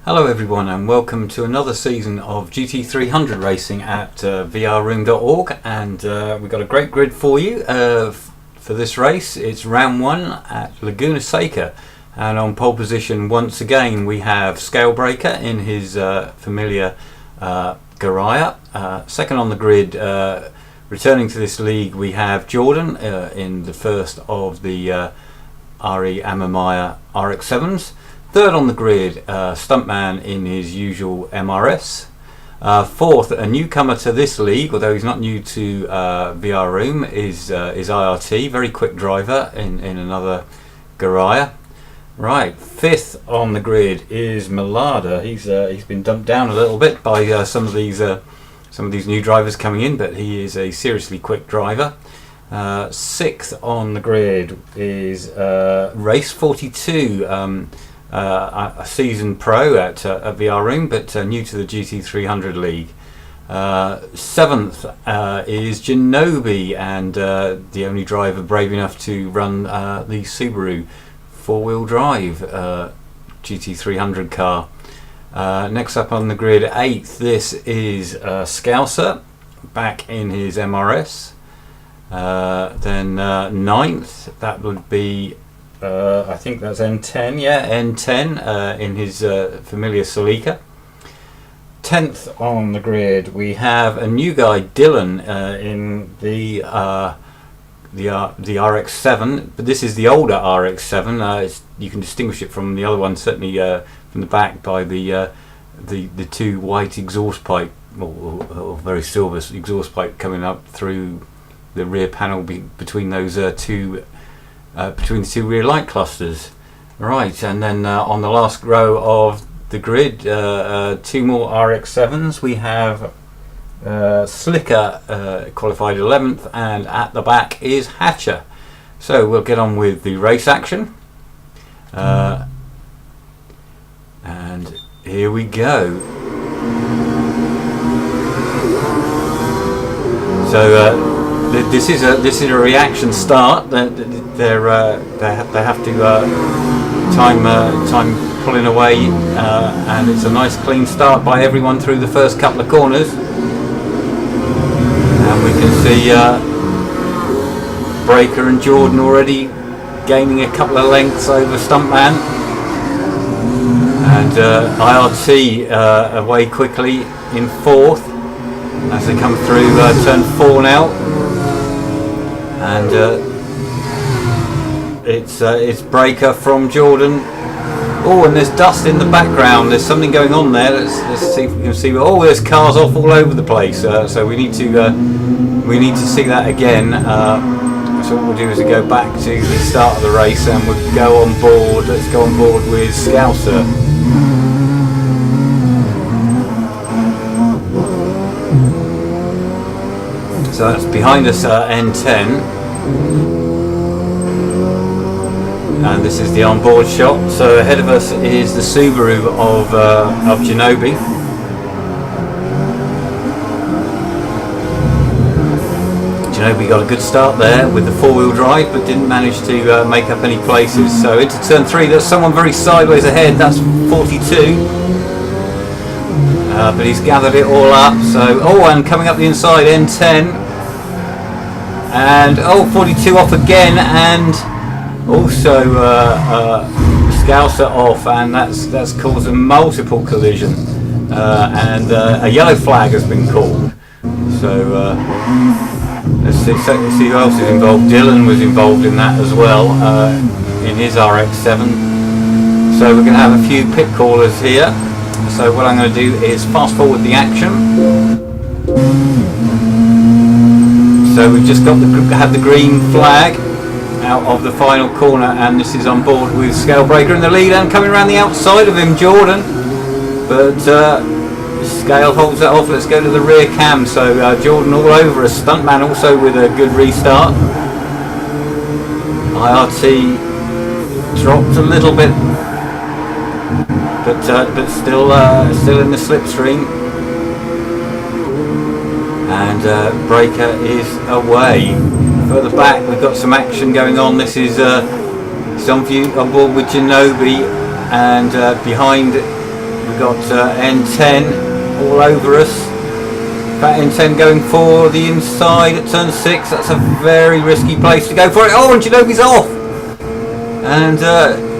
Hello everyone and welcome to another season of GT300 racing at vrroom.org, and we've got a great grid for you for this race. It's round one at Laguna Seca, and on pole position once again we have Scalebreaker in his familiar Garaya. Second on the grid, returning to this league, we have Jordan in the first of the RE Amamaya RX-7s. Third on the grid, Stuntman in his usual MRS. Fourth, a newcomer to this league, although he's not new to VR Room, is IRT, very quick driver in another Garaya. Right, fifth on the grid is Malada. He's been dumped down a little bit by some of these new drivers coming in, but he is a seriously quick driver. Sixth on the grid is Race 42. A seasoned pro at VR Room, but new to the GT300 league. Seventh is Genobi, and the only driver brave enough to run the Subaru four-wheel drive GT300 car. Next up on the grid, eighth, this is Scouser, back in his MRS. Then ninth, that would be I think that's N10, yeah, N10 in his familiar Celica. 10th on the grid, we have a new guy, Dylan, in the RX-7, but this is the older RX-7. You can distinguish it from the other one, certainly from the back, by the two white exhaust pipe, or very silver exhaust pipe coming up through the rear panel between those between the two rear light clusters. Right, and then on the last row of the grid, two more RX-7s. We have Slicker, qualified 11th, and at the back is Hatcher. So we'll get on with the race action. And here we go. So this is a reaction start. They have to time pulling away, and it's a nice clean start by everyone through the first couple of corners. And we can see Breaker and Jordan already gaining a couple of lengths over Stuntman, and IRT away quickly in fourth as they come through turn 4 now. And it's Breaker from Jordan. Oh, and there's dust in the background. There's something going on there. Let's see if we can see. Oh, there's cars off all over the place. So we need to see that again. So what we'll do is we go back to the start of the race and we'll go on board. Let's go on board with Scouser. So that's behind us, N10. And this is the onboard shot. So ahead of us is the Subaru of Genobi. Genobi got a good start there with the four-wheel drive, but didn't manage to make up any places. So into turn 3, there's someone very sideways ahead. That's 42. But he's gathered it all up. So and coming up the inside, N10. And 42 off again, and also Scouser off, and that's caused a multiple collision, and a yellow flag has been called. So let's see who else is involved. Dylan was involved in that as well, in his RX-7. So we're going to have a few pit callers here. So what I'm going to do is fast forward the action. So we've just had the green flag out of the final corner, and this is on board with Scalebreaker in the lead, and coming around the outside of him, Jordan. But Scale holds that off. Let's go to the rear cam. So Jordan all over us. Stuntman also with a good restart. IRT dropped a little bit, but still in the slipstream. And Breaker is away. Further back, we've got some action going on. This is on board with Genobi, and behind We've got N10 all over us. That N10 going for the inside at turn 6. That's a very risky place to go for it. Oh, and Ginobili's off! And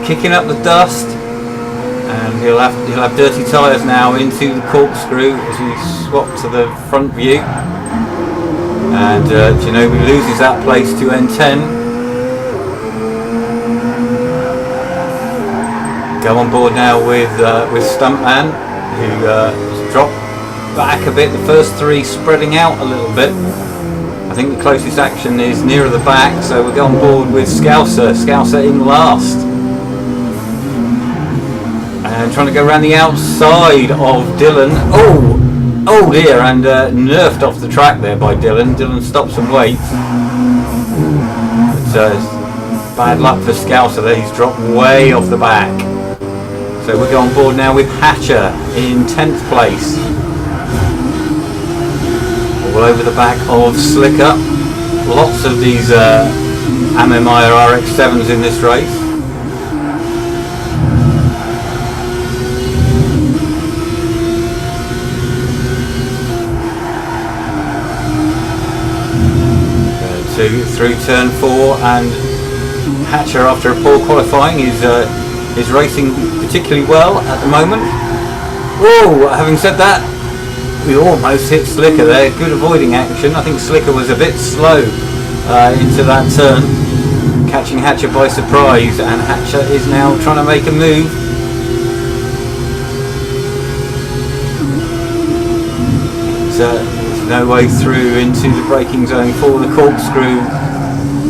kicking up the dust. And he'll have dirty tyres now into the corkscrew as we swap to the front view. And Ginobili loses that place to N10. Go on board now with Stuntman, who has dropped back a bit. The first 3 spreading out a little bit. I think the closest action is nearer the back, so we'll go on board with Scouser in last. And trying to go around the outside of Dylan. Oh dear, and nerfed off the track there by Dylan. Dylan stops and waits. But bad luck for Scouser there, he's dropped way off the back. So we'll go on board now with Hatcher in 10th place. All over the back of Slicker. Lots of these Amemaya RX-7s in this race. Through turn 4, and Hatcher, after a poor qualifying, is racing particularly well at the moment. Whoa! Having said that, we almost hit Slicker there. Good avoiding action. I think Slicker was a bit slow into that turn, catching Hatcher by surprise, and Hatcher is now trying to make a move. There's no way through into the braking zone for the corkscrew.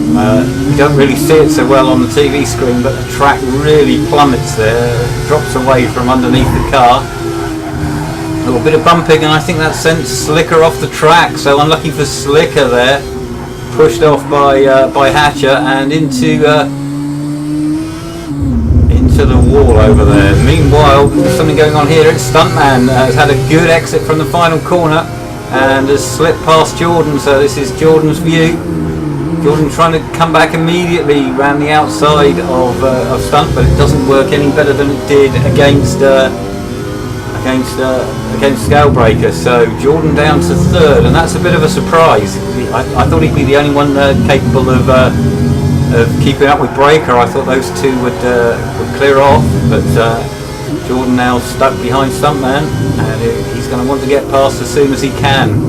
You don't really see it so well on the TV screen, but the track really plummets there, drops away from underneath the car. A little bit of bumping, and I think that sent Slicker off the track, so unlucky for Slicker there. Pushed off by Hatcher and into the wall over there. Meanwhile, there's something going on here. It's Stuntman has had a good exit from the final corner and has slipped past Jordan, so this is Jordan's view. Jordan trying to come back immediately round the outside of Stunt, but it doesn't work any better than it did against Scalebreaker. So Jordan down to 3rd, and that's a bit of a surprise. I thought he'd be the only one capable of keeping up with Breaker. I thought those two would clear off, but Jordan now stuck behind Stuntman, and he's going to want to get past as soon as he can.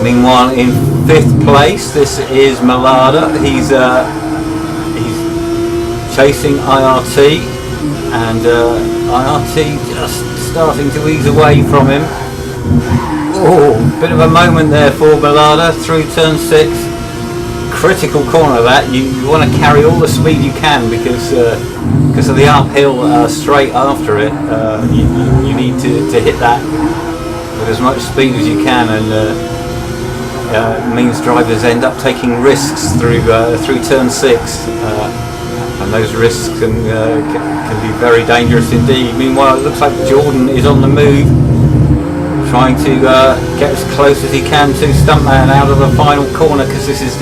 Meanwhile, in 5th place, this is Malada. He's chasing IRT, and IRT just starting to ease away from him. Oh, bit of a moment there for Malada through turn 6. Critical corner that. You want to carry all the speed you can because of the uphill straight after it. You need to hit that with as much speed as you can, and means drivers end up taking risks through turn 6, and those risks can be very dangerous indeed. Meanwhile, it looks like Jordan is on the move, trying to get as close as he can to Stuntman out of the final corner, because this is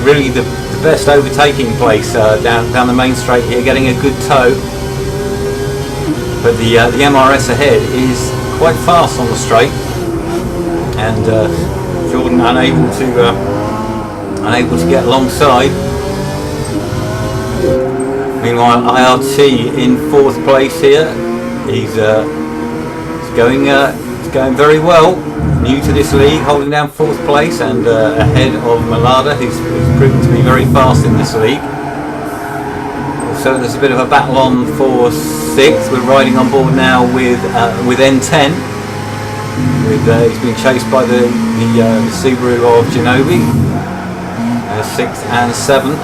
really the best overtaking place down the main straight here, getting a good tow. But the MRS ahead is quite fast on the straight, and Jordan unable to get alongside. Meanwhile, IRT in 4th place here. He's going very well. New to this league, holding down 4th place, and ahead of Malada, who's proven to be very fast in this league. So there's a bit of a battle on for 6th. We're riding on board now with N10. He's been chased by the Subaru of Ginobili, 6th and 7th.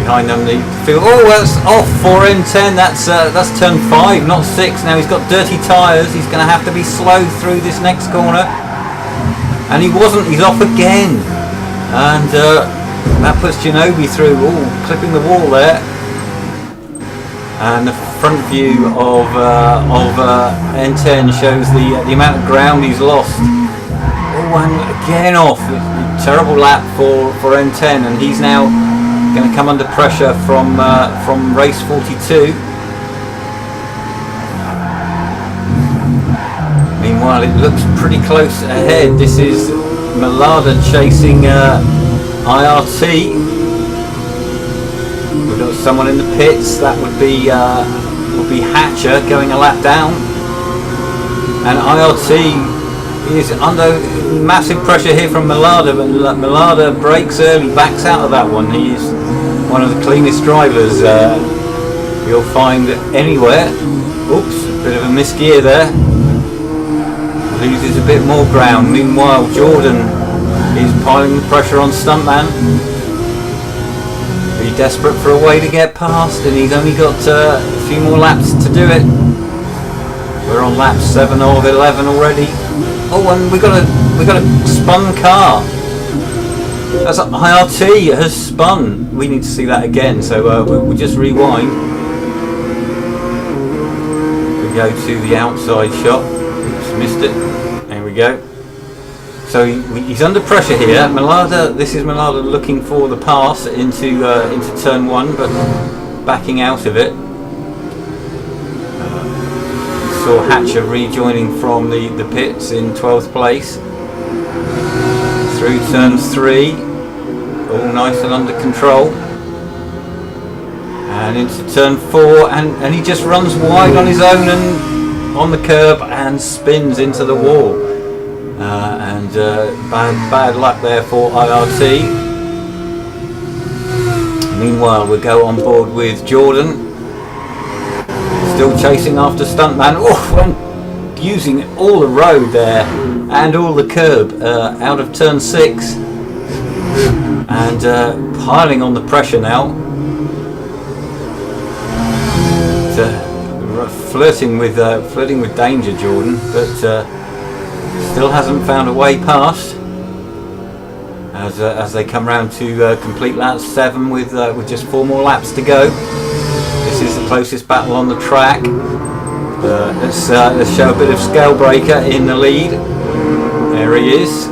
Behind them the field. Oh, that's off for N10. That's turn 5, not 6. Now he's got dirty tyres. He's going to have to be slow through this next corner. And he wasn't. He's off again. And that puts Ginobili through. Oh, clipping the wall there. And the front view of N10 shows the amount of ground he's lost. Oh, and again off. Terrible lap for N10, and he's now going to come under pressure from race 42. Meanwhile, it looks pretty close ahead. This is Malada chasing IRT. We've got someone in the pits. That would be Hatcher going a lap down, and IRT is under massive pressure here from Malada, but Malada brakes early, backs out of that one. He is one of the cleanest drivers you'll find anywhere. Oops, a bit of a misgear there. Loses a bit more ground. Meanwhile, Jordan is piling the pressure on Stuntman. Be desperate for a way to get past, and he's only got a few more laps to do it. We're on lap 7 of 11 already. Oh, and we got a spun car. That's IRT has spun. We need to see that again. So we'll just rewind. We go to the outside shot. Oops, missed it. There we go. So he's under pressure here. Malada. This is Malada looking for the pass into turn 1, but backing out of it. Saw Hatcher rejoining from the pits in 12th place. Through turn 3, all nice and under control. And into turn 4, and he just runs wide on his own and on the curb and spins into the wall. Bad luck there for IRT. Meanwhile, we go on board with Jordan. Still chasing after Stuntman. Oh, and using all the road there and all the curb out of turn 6, and piling on the pressure now. Flirting with danger, Jordan, but still hasn't found a way past. As they come round to complete lap 7 with just 4 more laps to go. This is the closest battle on the track. Let's show a bit of scale breaker in the lead. There he is,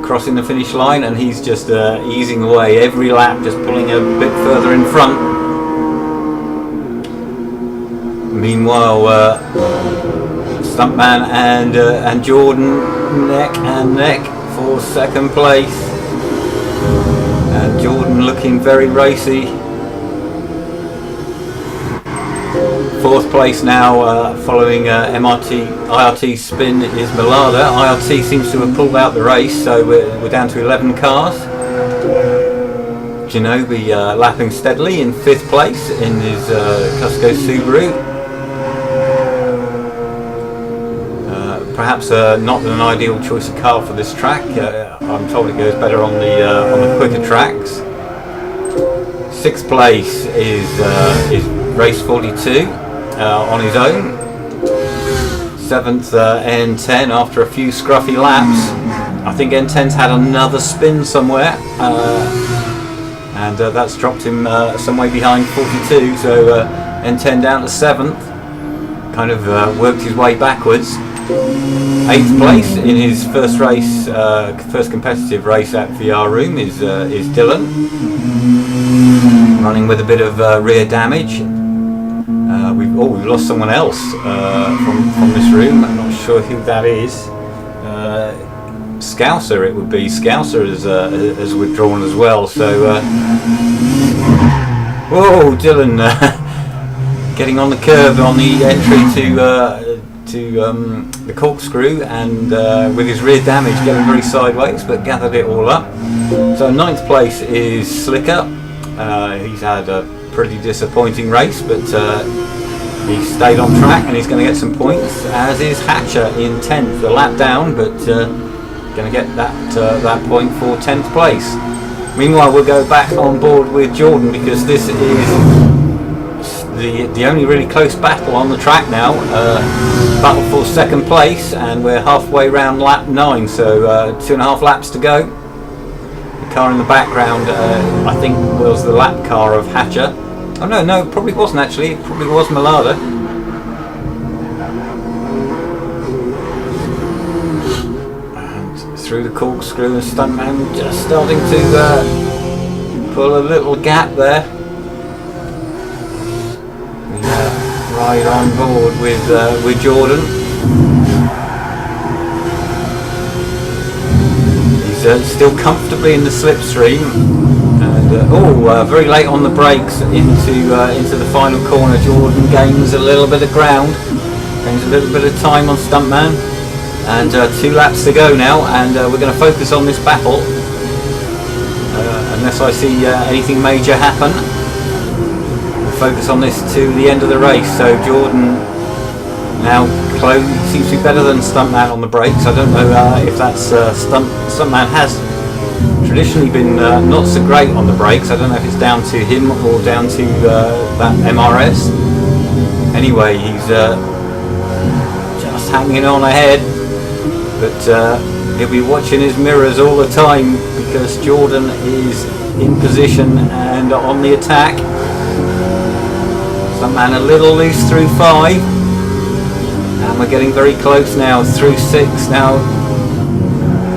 crossing the finish line, and he's just easing away every lap, just pulling a bit further in front. Meanwhile, Stuntman and Jordan neck and neck for second place, and Jordan looking very racy. 4th place now, following IRT spin, is Malada. IRT seems to have pulled out the race, so we're down to 11 cars. Ginobili lapping steadily in 5th place in his Cusco Subaru. Perhaps not an ideal choice of car for this track. I'm told it goes better on the quicker tracks. 6th place is race 42 on his own. 7th N10 after a few scruffy laps. I think N10's had another spin somewhere, and that's dropped him some way behind 42. So N10 down to 7th. Kind of worked his way backwards. 8th place in his first race, first competitive race at VR Room is Dylan, running with a bit of rear damage. We've lost someone else from this room. I'm not sure who that is. Scouser, it would be. Scouser has withdrawn as well. So, whoa, Dylan getting on the curb on the entry to the corkscrew, and with his rear damage getting very sideways, but gathered it all up. So 9th place is Slicker. He's had a pretty disappointing race, but he stayed on track and he's going to get some points, as is Hatcher in 10th, a lap down, but going to get that point for 10th place. Meanwhile, we'll go back on board with Jordan, because this is the only really close battle on the track now. Battle for second place, and we're halfway round lap 9, so 2.5 laps to go. The car in the background, I think, was the lap car of Hatcher. Oh no, it probably wasn't actually. It probably was Malada. And through the corkscrew, and Stuntman just starting to pull a little gap there. Ride on board with Jordan. He's still comfortably in the slipstream, and very late on the brakes into the final corner. Jordan gains a little bit of ground, gains a little bit of time on Stuntman, and 2 laps to go now, and we're going to focus on this battle unless I see anything major happen. We'll focus on this to the end of the race. So Jordan now seems to be better than Stuntman on the brakes. I don't know if that's Stuntman has traditionally been not so great on the brakes. I don't know if it's down to him or down to that MRS. Anyway, he's just hanging on ahead, but he'll be watching his mirrors all the time because Jordan is in position and on the attack. Stuntman a little loose through 5, and we're getting very close now through 6. Now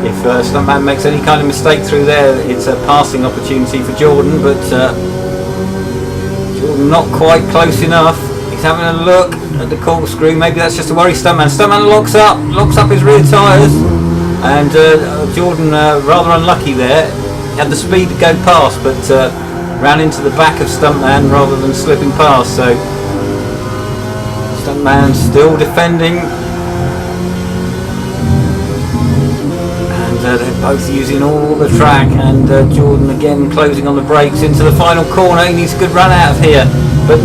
if Stuntman makes any kind of mistake through there, it's a passing opportunity for Jordan, but Jordan not quite close enough. He's having a look at the corkscrew. Maybe that's just a worry. Stuntman locks up his rear tyres, and Jordan rather unlucky there. He had the speed to go past, but ran into the back of Stuntman rather than slipping past. So Stuntman still defending, and they're both using all the track, and Jordan again closing on the brakes into the final corner. He needs a good run out of here, but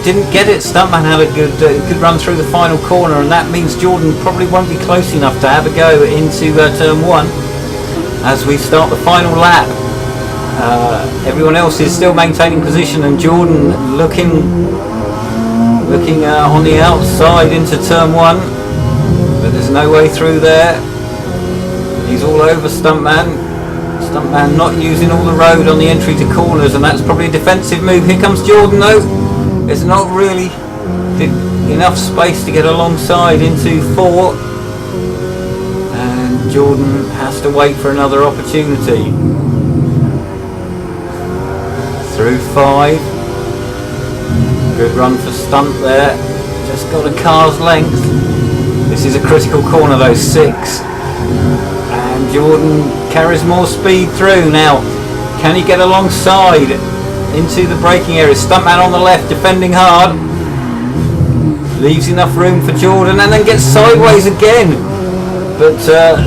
didn't get it. Stuntman had a good run through the final corner, and that means Jordan probably won't be close enough to have a go into turn 1 as we start the final lap. Everyone else is still maintaining position, and Jordan looking on the outside into turn 1, but there's no way through there. He's all over Stuntman. Stuntman not using all the road on the entry to corners, and that's probably a defensive move. Here comes Jordan though. There's not really enough space to get alongside into 4, and Jordan has to wait for another opportunity. Through 5. Good run for Stunt there. Just got a car's length. This is a critical corner though, 6. And Jordan carries more speed through now. Can he get alongside into the braking area? Stuntman on the left defending hard. Leaves enough room for Jordan, and then gets sideways again. But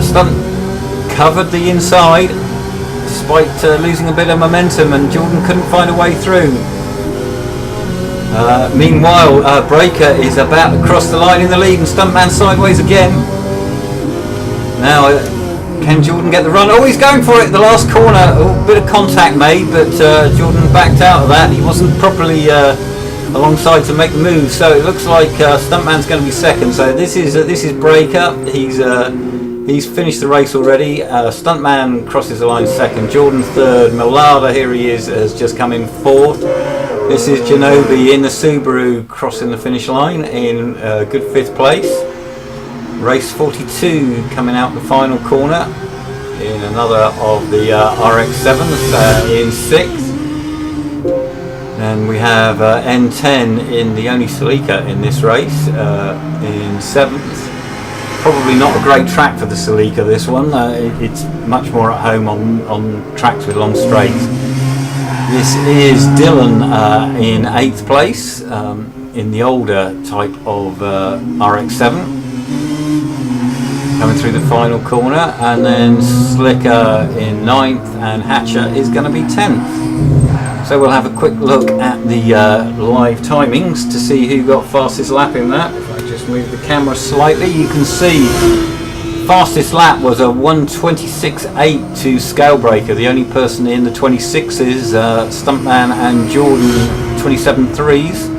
Stunt covered the inside despite losing a bit of momentum, and Jordan couldn't find a way through. Meanwhile, Breaker is about to cross the line in the lead, and Stuntman sideways again. Now, can Jordan get the run? Oh, he's going for it. The last corner, a bit of contact made, but Jordan backed out of that. He wasn't properly alongside to make the move, so it looks like Stuntman's going to be second. So this is Breaker. He's finished the race already. Stuntman crosses the line second. Jordan third. Millada, here he is, has just come in 4th. This is Janobi in the Subaru crossing the finish line in good 5th place. Race 42 coming out the final corner in another of the RX-7s in 6th. And we have N10 in the only Celica in this race in 7th. Probably not a great track for the Celica, this one. It's much more at home on tracks with long straights. This is Dylan in 8th place in the older type of RX-7. Coming through the final corner, and then Slicker in 9th, and Hatcher is going to be 10th. So we'll have a quick look at the live timings to see who got fastest lap in that. If I just move the camera slightly, you can see fastest lap was a 1:26.8 to Scalebreaker. The only person in the 26s, Stuntman and Jordan, 27.3s,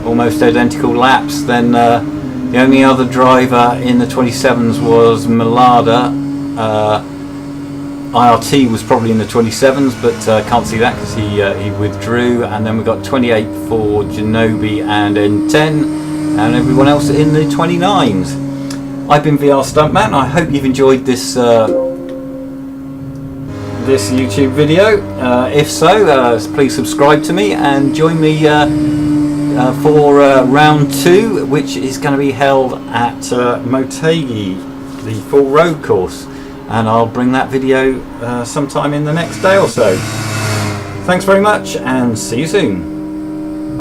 almost identical laps. Then the only other driver in the 27s was Millada. IRT was probably in the 27s, but can't see that because he withdrew. And then we got 28 for Janobi and N10, and everyone else in the 29s. I've been VR Stuntman. I hope you've enjoyed this this YouTube video. If so, please subscribe to me and join me for round 2, which is going to be held at Motegi, the full road course. and I'll bring that video sometime in the next day or so. Thanks very much, and see you soon.